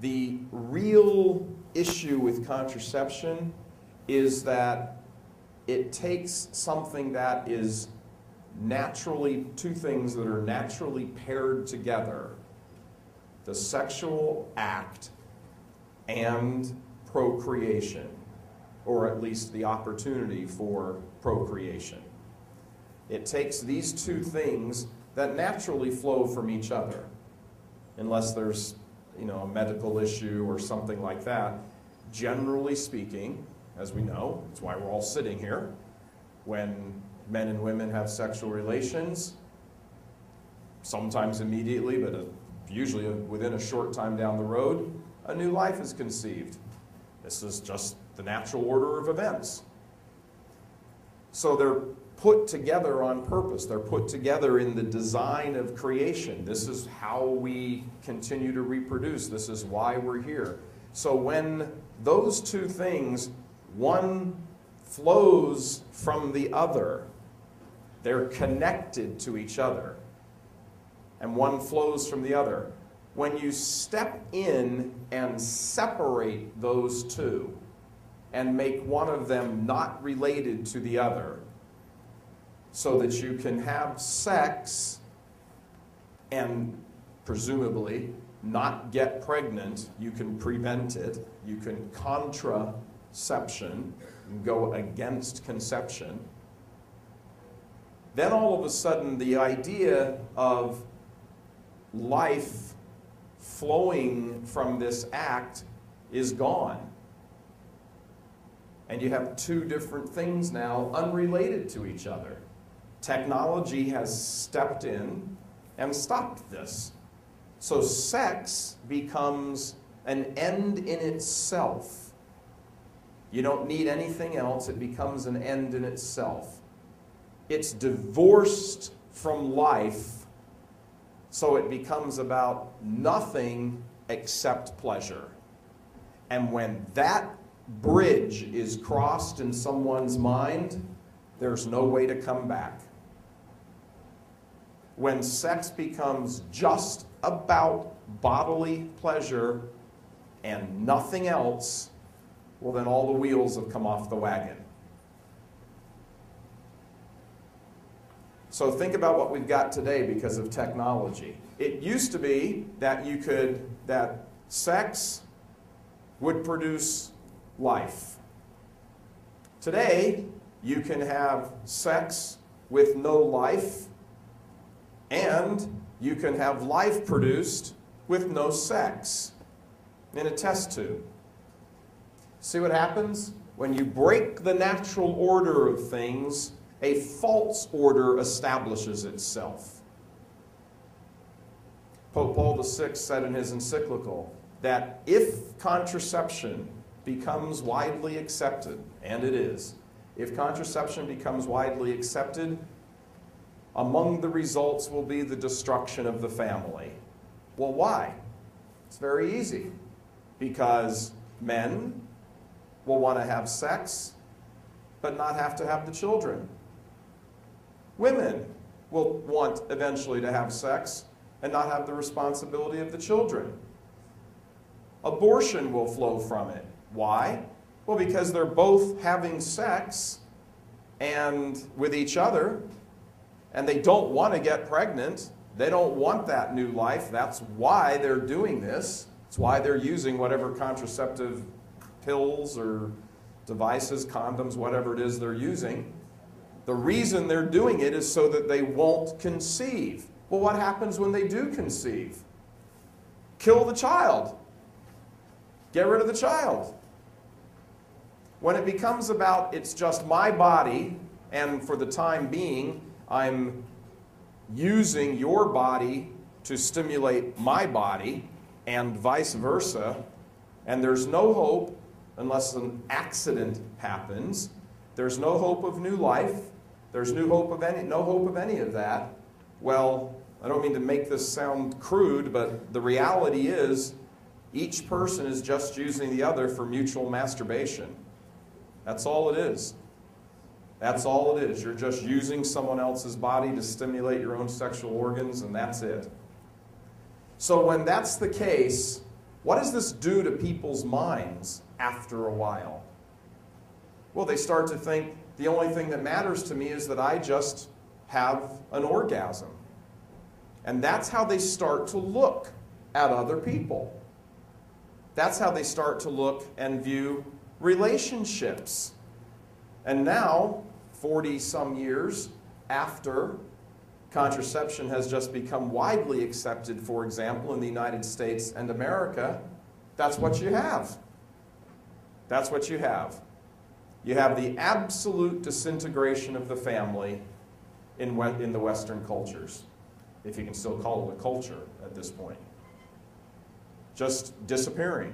the real issue with contraception is that it takes something that is naturally, two things that are naturally paired together, the sexual act and procreation, or at least the opportunity for procreation. It takes these two things that naturally flow from each other, unless there's, a medical issue or something like that. Generally speaking, as we know, that's why we're all sitting here, when men and women have sexual relations, sometimes immediately, but usually within a short time down the road, a new life is conceived. This is just the natural order of events. So they're put together on purpose. They're put together in the design of creation. This is how we continue to reproduce. This is why we're here. So when those two things, one flows from the other, they're connected to each other, and one flows from the other. When you step in and separate those two and make one of them not related to the other, so that you can have sex and presumably not get pregnant, you can prevent it, you can contraception, and go against conception, then all of a sudden the idea of life flowing from this act is gone. And you have two different things now unrelated to each other. Technology has stepped in and stopped this. So sex becomes an end in itself. You don't need anything else. It becomes an end in itself. It's divorced from life, so it becomes about nothing except pleasure. And when that bridge is crossed in someone's mind, there's no way to come back. When sex becomes just about bodily pleasure and nothing else, well, then all the wheels have come off the wagon. So think about what we've got today because of technology. It used to be that that sex would produce life. Today, you can have sex with no life, and you can have life produced with no sex in a test tube. See what happens? When you break the natural order of things, a false order establishes itself. Pope Paul VI said in his encyclical that if contraception becomes widely accepted, and it is, if contraception becomes widely accepted, among the results will be the destruction of the family. Well, why? It's very easy. Because men will want to have sex, but not have to have the children. Women will want eventually to have sex and not have the responsibility of the children. Abortion will flow from it. Why? Well, because they're both having sex and with each other, and they don't want to get pregnant. They don't want that new life. That's why they're doing this. It's why they're using whatever contraceptive pills or devices, condoms, whatever it is they're using. The reason they're doing it is so that they won't conceive. Well, what happens when they do conceive? Kill the child. Get rid of the child. When it becomes about it's just my body, and for the time being, I'm using your body to stimulate my body, and vice versa, and there's no hope unless an accident happens. There's no hope of new life. There's no hope of any of that. Well, I don't mean to make this sound crude, but the reality is each person is just using the other for mutual masturbation. That's all it is. That's all it is. You're just using someone else's body to stimulate your own sexual organs, and that's it. So when that's the case, What does this do to people's minds after a while? Well, they start to think the only thing that matters to me is that I just have an orgasm. And that's how they start to look at other people. That's how they start to look and view relationships. And now, 40-some years after contraception has just become widely accepted, for example, in the United States and America, that's what you have. That's what you have. You have the absolute disintegration of the family in the Western cultures, if you can still call it a culture at this point. Just disappearing.